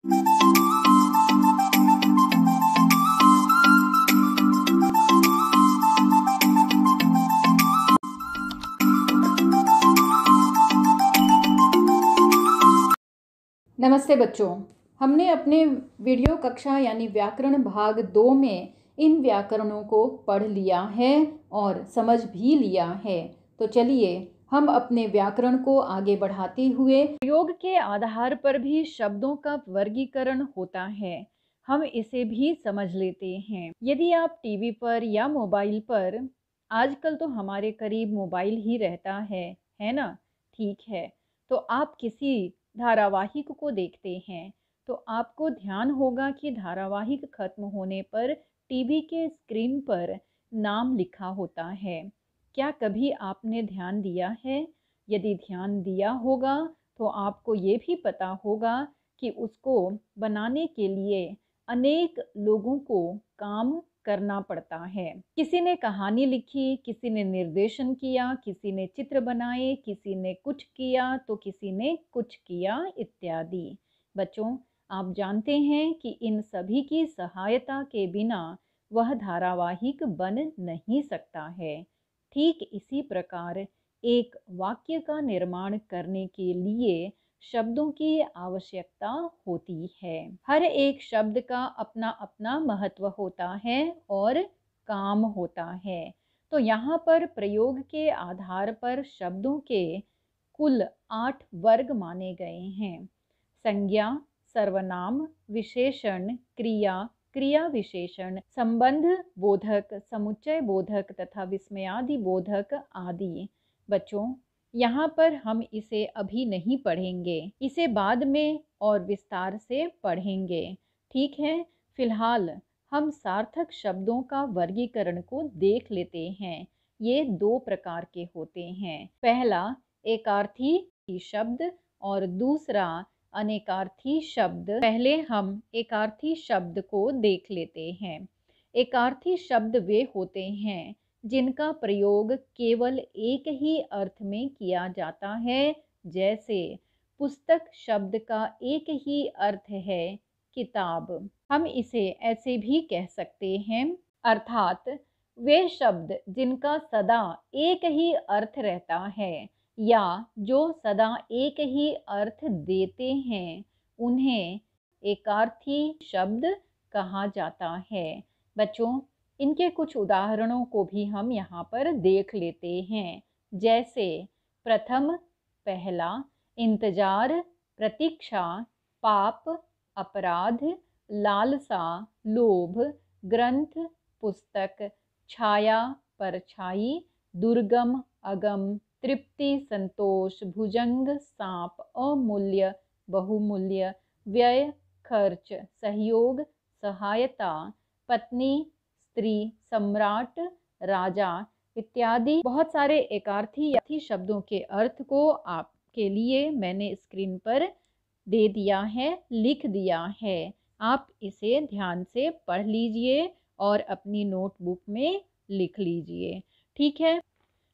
नमस्ते बच्चों, हमने अपने वीडियो कक्षा यानी व्याकरण भाग 2 में इन व्याकरणों को पढ़ लिया है और समझ भी लिया है। तो चलिए हम अपने व्याकरण को आगे बढ़ाते हुए प्रयोग के आधार पर भी शब्दों का वर्गीकरण होता है, हम इसे भी समझ लेते हैं। यदि आप टीवी पर या मोबाइल पर, आजकल तो हमारे करीब मोबाइल ही रहता है ना? ठीक है, तो आप किसी धारावाहिक को देखते हैं तो आपको ध्यान होगा कि धारावाहिक खत्म होने पर टीवी के स्क्रीन पर नाम लिखा होता है। क्या कभी आपने ध्यान दिया है? यदि ध्यान दिया होगा तो आपको ये भी पता होगा कि उसको बनाने के लिए अनेक लोगों को काम करना पड़ता है। किसी ने कहानी लिखी, किसी ने निर्देशन किया, किसी ने चित्र बनाए, किसी ने कुछ किया तो किसी ने कुछ किया इत्यादि। बच्चों, आप जानते हैं कि इन सभी की सहायता के बिना वह धारावाहिक बन नहीं सकता है। ठीक इसी प्रकार एक वाक्य का निर्माण करने के लिए शब्दों की आवश्यकता होती है। हर एक शब्द का अपना अपना महत्व होता है और काम होता है। तो यहाँ पर प्रयोग के आधार पर शब्दों के कुल 8 वर्ग माने गए हैं। संज्ञा, सर्वनाम, विशेषण, क्रिया, क्रिया विशेषण, संबंध बोधक, समुच्चय बोधक तथा विस्मयादि बोधक आदि। बच्चों, यहाँ पर हम इसे अभी नहीं पढ़ेंगे, इसे बाद में और विस्तार से पढ़ेंगे। ठीक है, फिलहाल हम सार्थक शब्दों का वर्गीकरण को देख लेते हैं। ये 2 प्रकार के होते हैं। पहला एकार्थी शब्द और दूसरा अनेकार्थी शब्द। पहले हम एकार्थी शब्द को देख लेते हैं। एकार्थी शब्द वे होते हैं जिनका प्रयोग केवल एक ही अर्थ में किया जाता है। जैसे पुस्तक शब्द का एक ही अर्थ है किताब। हम इसे ऐसे भी कह सकते हैं, अर्थात वे शब्द जिनका सदा एक ही अर्थ रहता है या जो सदा एक ही अर्थ देते हैं, उन्हें एकार्थी शब्द कहा जाता है। बच्चों, इनके कुछ उदाहरणों को भी हम यहाँ पर देख लेते हैं। जैसे प्रथम, पहला, इंतजार, प्रतीक्षा, पाप, अपराध, लालसा, लोभ, ग्रंथ, पुस्तक, छाया, परछाई, दुर्गम, अगम, तृप्ति, संतोष, भुजंग, सांप, अमूल्य, बहुमूल्य, व्यय, खर्च, सहयोग, सहायता, पत्नी, स्त्री, सम्राट, राजा इत्यादि बहुत सारे एकार्थी शब्दों के अर्थ को आपके लिए मैंने स्क्रीन पर दे दिया है, लिख दिया है। आप इसे ध्यान से पढ़ लीजिए और अपनी नोटबुक में लिख लीजिए। ठीक है,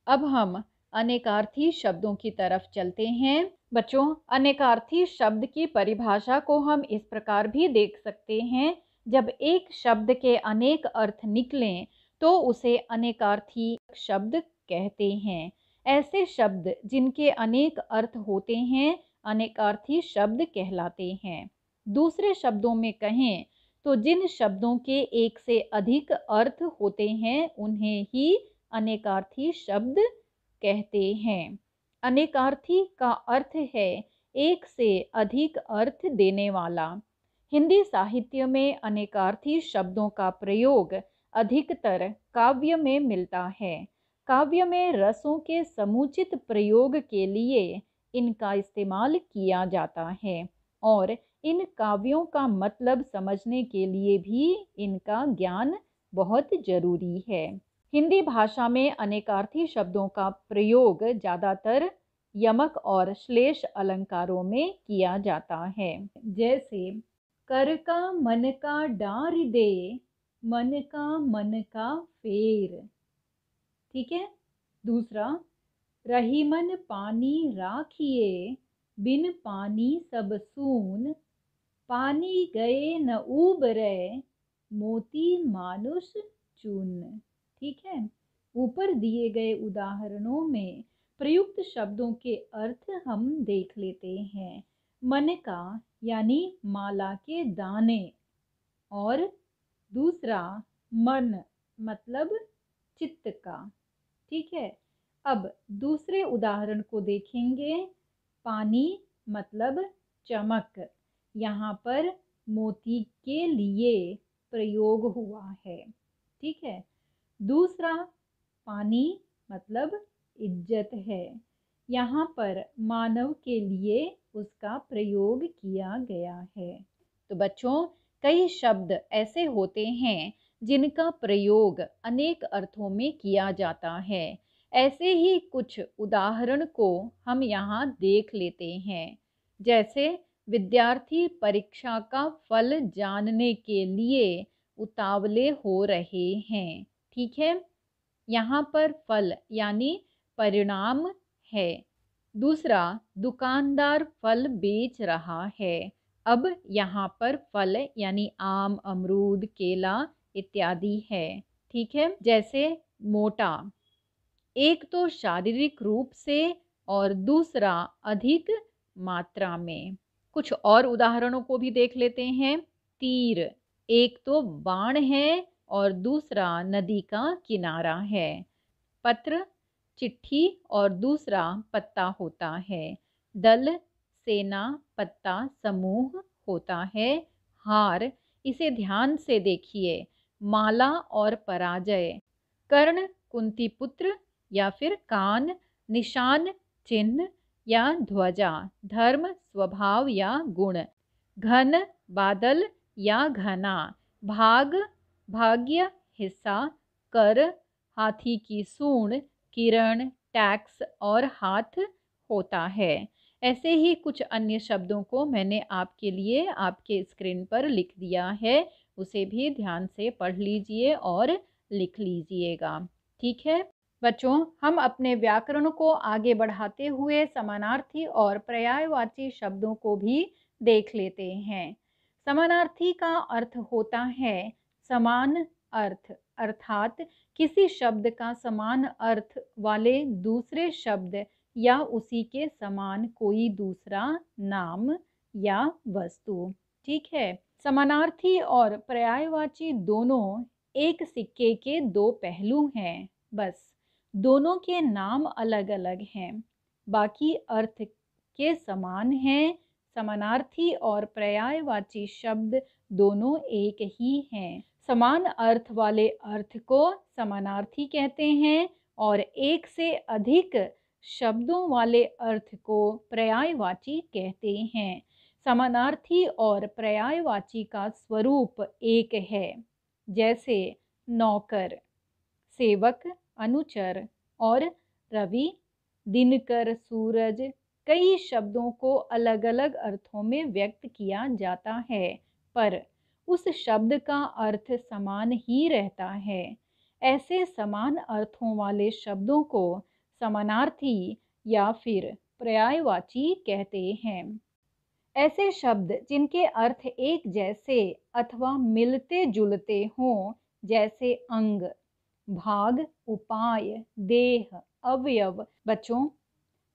अब हम अनेकार्थी शब्दों की तरफ चलते हैं। बच्चों, अनेकार्थी शब्द की परिभाषा को हम इस प्रकार भी देख सकते हैं, जब एक शब्द के अनेक अर्थ निकलें तो उसे अनेकार्थी शब्द कहते हैं। ऐसे शब्द जिनके अनेक अर्थ होते हैं अनेकार्थी शब्द कहलाते हैं। दूसरे शब्दों में कहें तो जिन शब्दों के एक से अधिक अर्थ होते हैं उन्हें ही अनेकार्थी शब्द कहते हैं। अनेकार्थी का अर्थ है एक से अधिक अर्थ देने वाला। हिंदी साहित्य में अनेकार्थी शब्दों का प्रयोग अधिकतर काव्य में मिलता है। काव्य में रसों के समुचित प्रयोग के लिए इनका इस्तेमाल किया जाता है और इन काव्यों का मतलब समझने के लिए भी इनका ज्ञान बहुत जरूरी है। हिंदी भाषा में अनेकार्थी शब्दों का प्रयोग ज़्यादातर यमक और श्लेष अलंकारों में किया जाता है। जैसे कर का मन का डार दे, मन का फेर। ठीक है। दूसरा, रही मन पानी राखिए, बिन पानी सब सून। पानी गए न उबरे, मोती मानुष चूर्ण। ठीक है, ऊपर दिए गए उदाहरणों में प्रयुक्त शब्दों के अर्थ हम देख लेते हैं। मन का यानी माला के दाने, और दूसरा मन मतलब चित्त का। ठीक है, अब दूसरे उदाहरण को देखेंगे। पानी मतलब चमक, यहाँ पर मोती के लिए प्रयोग हुआ है। ठीक है, दूसरा पानी मतलब इज्जत है, यहाँ पर मानव के लिए उसका प्रयोग किया गया है। तो बच्चों, कई शब्द ऐसे होते हैं जिनका प्रयोग अनेक अर्थों में किया जाता है। ऐसे ही कुछ उदाहरण को हम यहाँ देख लेते हैं। जैसे विद्यार्थी परीक्षा का फल जानने के लिए उतावले हो रहे हैं। ठीक है, यहाँ पर फल यानी परिणाम है। दूसरा, दुकानदार फल बेच रहा है। अब यहाँ पर फल यानी आम, अमरूद, केला इत्यादि है। ठीक है, जैसे मोटा, एक तो शारीरिक रूप से और दूसरा अधिक मात्रा में। कुछ और उदाहरणों को भी देख लेते हैं। तीर, एक तो बाण है और दूसरा नदी का किनारा है। पत्र चिट्ठी और दूसरा पत्ता होता है। दल सेना, पत्ता समूह होता है। हार, इसे ध्यान से देखिए, माला और पराजय। कर्ण कुंती पुत्र या फिर कान, निशान चिन्ह या ध्वजा, धर्म स्वभाव या गुण। घन बादल या घना, भाग भाग्य हिस्सा। कर हाथी की सूंड, किरण टैक्स और हाथ होता है। ऐसे ही कुछ अन्य शब्दों को मैंने आपके लिए आपके स्क्रीन पर लिख दिया है, उसे भी ध्यान से पढ़ लीजिए और लिख लीजिएगा। ठीक है बच्चों, हम अपने व्याकरण को आगे बढ़ाते हुए समानार्थी और पर्यायवाची शब्दों को भी देख लेते हैं। समानार्थी का अर्थ होता है समान अर्थ, अर्थात किसी शब्द का समान अर्थ वाले दूसरे शब्द या उसी के समान कोई दूसरा नाम या वस्तु। ठीक है, समानार्थी और पर्यायवाची दोनों एक सिक्के के दो पहलू हैं, बस दोनों के नाम अलग अलग हैं, बाकी अर्थ के समान हैं। समानार्थी और पर्यायवाची शब्द दोनों एक ही हैं। समान अर्थ वाले अर्थ को समानार्थी कहते हैं और एक से अधिक शब्दों वाले अर्थ को पर्यायवाची कहते हैं। समानार्थी और पर्यायवाची का स्वरूप एक है, जैसे नौकर, सेवक, अनुचर और रवि, दिनकर, सूरज। कई शब्दों को अलग अलग अर्थों में व्यक्त किया जाता है, पर उस शब्द का अर्थ समान ही रहता है। ऐसे समान अर्थों वाले शब्दों को समानार्थी या फिर पर्यायवाची कहते हैं। ऐसे शब्द जिनके अर्थ एक जैसे अथवा मिलते जुलते हों, जैसे अंग, भाग, उपाय, देह, अवयव। बच्चों,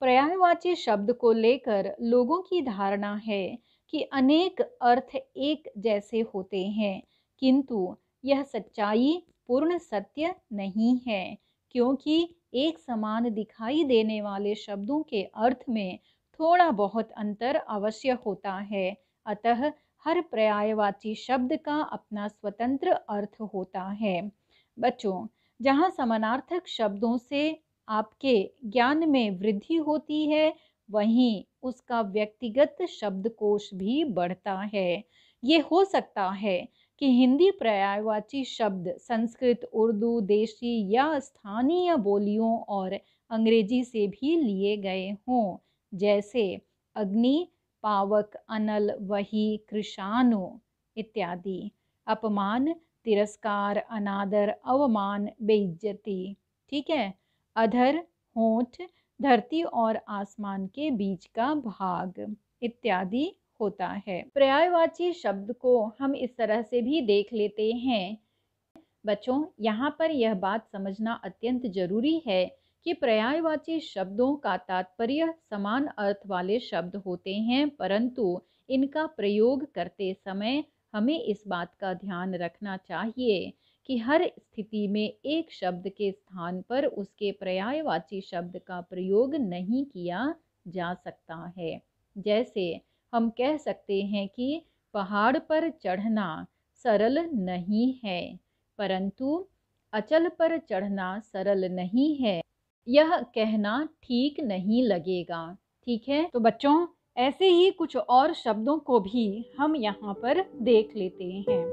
पर्यायवाची शब्द को लेकर लोगों की धारणा है कि अनेक अर्थ एक जैसे होते हैं, किंतु यह सच्चाई पूर्ण सत्य नहीं है, क्योंकि एक समान दिखाई देने वाले शब्दों के अर्थ में थोड़ा बहुत अंतर अवश्य होता है। अतः हर पर्यायवाची शब्द का अपना स्वतंत्र अर्थ होता है। बच्चों, जहाँ समानार्थक शब्दों से आपके ज्ञान में वृद्धि होती है, वहीं उसका व्यक्तिगत शब्दकोश भी बढ़ता है। ये हो सकता है कि हिंदी पर्यायवाची शब्द संस्कृत, उर्दू, देशी या स्थानीय बोलियों और अंग्रेजी से भी लिए गए हों, जैसे अग्नि, पावक, अनल, वही, कृशाणु इत्यादि। अपमान, तिरस्कार, अनादर, अवमान, बेइज्जती। ठीक है, अधर, होंठ, धरती और आसमान के बीच का भाग इत्यादि होता है। पर्यायवाची शब्द को हम इस तरह से भी देख लेते हैं। बच्चों, यहाँ पर यह बात समझना अत्यंत जरूरी है कि पर्यायवाची शब्दों का तात्पर्य समान अर्थ वाले शब्द होते हैं, परंतु इनका प्रयोग करते समय हमें इस बात का ध्यान रखना चाहिए कि हर स्थिति में एक शब्द के स्थान पर उसके पर्यायवाची शब्द का प्रयोग नहीं किया जा सकता है। जैसे हम कह सकते हैं कि पहाड़ पर चढ़ना सरल नहीं है, परंतु अचल पर चढ़ना सरल नहीं है, यह कहना ठीक नहीं लगेगा। ठीक है, तो बच्चों, ऐसे ही कुछ और शब्दों को भी हम यहाँ पर देख लेते हैं।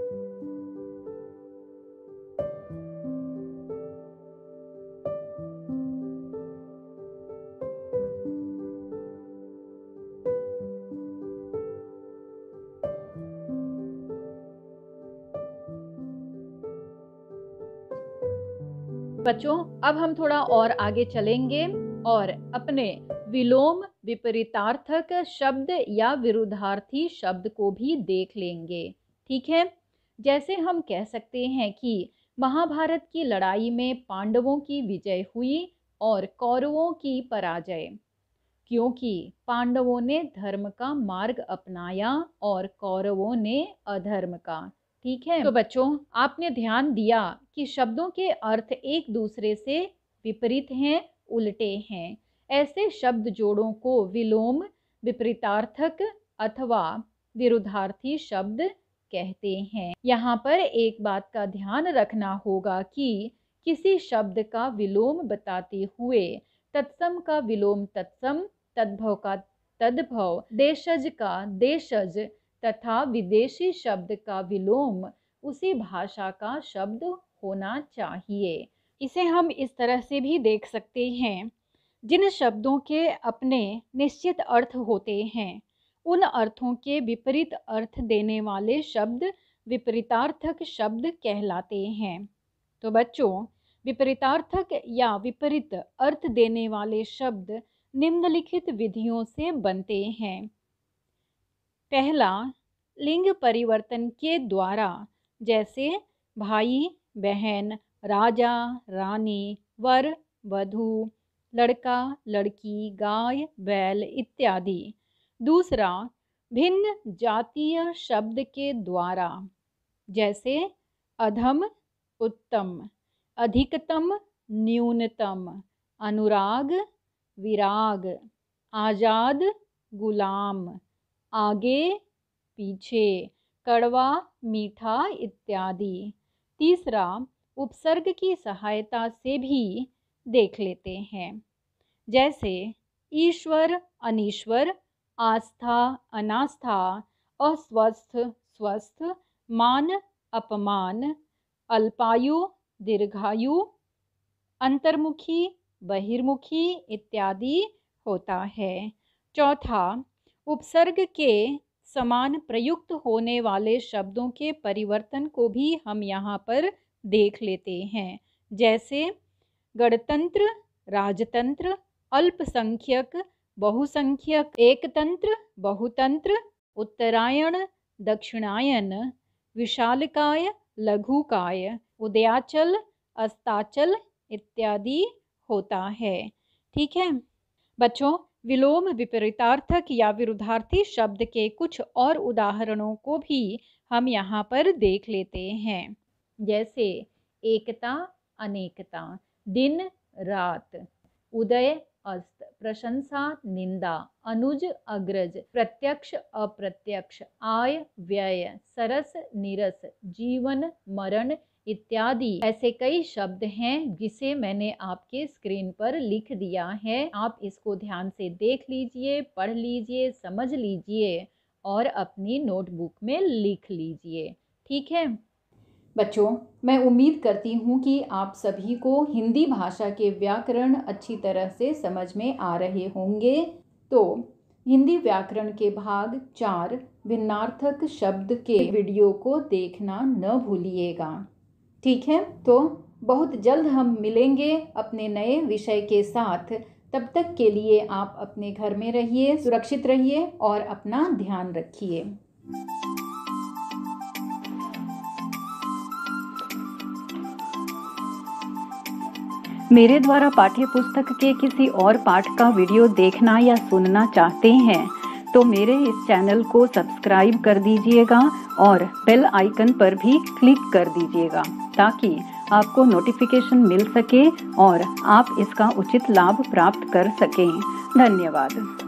बच्चों, अब हम थोड़ा और आगे चलेंगे और अपने विलोम विपरीतार्थक शब्द या विरुद्धार्थी शब्द को भी देख लेंगे। ठीक है, जैसे हम कह सकते हैं कि महाभारत की लड़ाई में पांडवों की विजय हुई और कौरवों की पराजय, क्योंकि पांडवों ने धर्म का मार्ग अपनाया और कौरवों ने अधर्म का। ठीक है, तो बच्चों, आपने ध्यान दिया कि शब्दों के अर्थ एक दूसरे से विपरीत हैं, उल्टे हैं। ऐसे शब्द जोड़ों को विलोम विपरीतार्थक अथवा विरुद्धार्थी शब्द कहते हैं। यहाँ पर एक बात का ध्यान रखना होगा कि किसी शब्द का विलोम बताते हुए तत्सम का विलोम तत्सम, तद्भव का तद्भव, देशज का देशज तथा विदेशी शब्द का विलोम उसी भाषा का शब्द होना चाहिए। इसे हम इस तरह से भी देख सकते हैं, जिन शब्दों के अपने निश्चित अर्थ होते हैं, उन अर्थों के विपरीत अर्थ देने वाले शब्द विपरीतार्थक शब्द कहलाते हैं। तो बच्चों, विपरीतार्थक या विपरीत अर्थ देने वाले शब्द निम्नलिखित विधियों से बनते हैं। पहला, लिंग परिवर्तन के द्वारा, जैसे भाई बहन, राजा रानी, वर वधू, लड़का लड़की, गाय बैल इत्यादि। दूसरा, भिन्न जातीय शब्द के द्वारा, जैसे अधम उत्तम, अधिकतम न्यूनतम, अनुराग विराग, आजाद गुलाम, आगे पीछे, कड़वा मीठा इत्यादि। तीसरा, उपसर्ग की सहायता से भी देख लेते हैं, जैसे ईश्वर अनीश्वर, आस्था अनास्था, अस्वस्थ स्वस्थ, मान अपमान, अल्पायु दीर्घायु, अंतर्मुखी बहिर्मुखी इत्यादि होता है। चौथा, उपसर्ग के समान प्रयुक्त होने वाले शब्दों के परिवर्तन को भी हम यहाँ पर देख लेते हैं, जैसे गणतंत्र राजतंत्र, अल्पसंख्यक बहुसंख्यक, एकतंत्र बहुतंत्र, उत्तरायण दक्षिणायन, विशालकाय लघुकाय, उदयाचल अस्ताचल इत्यादि होता है। ठीक है बच्चों, विलोम विपरीतार्थक या विरुद्धार्थी शब्द के कुछ और उदाहरणों को भी हम यहाँ पर देख लेते हैं, जैसे एकता अनेकता, दिन रात, उदय अस्त, प्रशंसा निंदा, अनुज अग्रज, प्रत्यक्ष अप्रत्यक्ष, आय व्यय, सरस निरस, जीवन मरण इत्यादि। ऐसे कई शब्द हैं जिसे मैंने आपके स्क्रीन पर लिख दिया है। आप इसको ध्यान से देख लीजिए, पढ़ लीजिए, समझ लीजिए और अपनी नोटबुक में लिख लीजिए। ठीक है बच्चों, मैं उम्मीद करती हूँ कि आप सभी को हिंदी भाषा के व्याकरण अच्छी तरह से समझ में आ रहे होंगे। तो हिंदी व्याकरण के भाग 4 भिन्नार्थक शब्द के वीडियो को देखना न भूलिएगा। ठीक है, तो बहुत जल्द हम मिलेंगे अपने नए विषय के साथ। तब तक के लिए आप अपने घर में रहिए, सुरक्षित रहिए और अपना ध्यान रखिए। मेरे द्वारा पाठ्य पुस्तक के किसी और पाठ का वीडियो देखना या सुनना चाहते हैं तो मेरे इस चैनल को सब्सक्राइब कर दीजिएगा और बेल आइकन पर भी क्लिक कर दीजिएगा ताकि आपको नोटिफिकेशन मिल सके और आप इसका उचित लाभ प्राप्त कर सकें। धन्यवाद।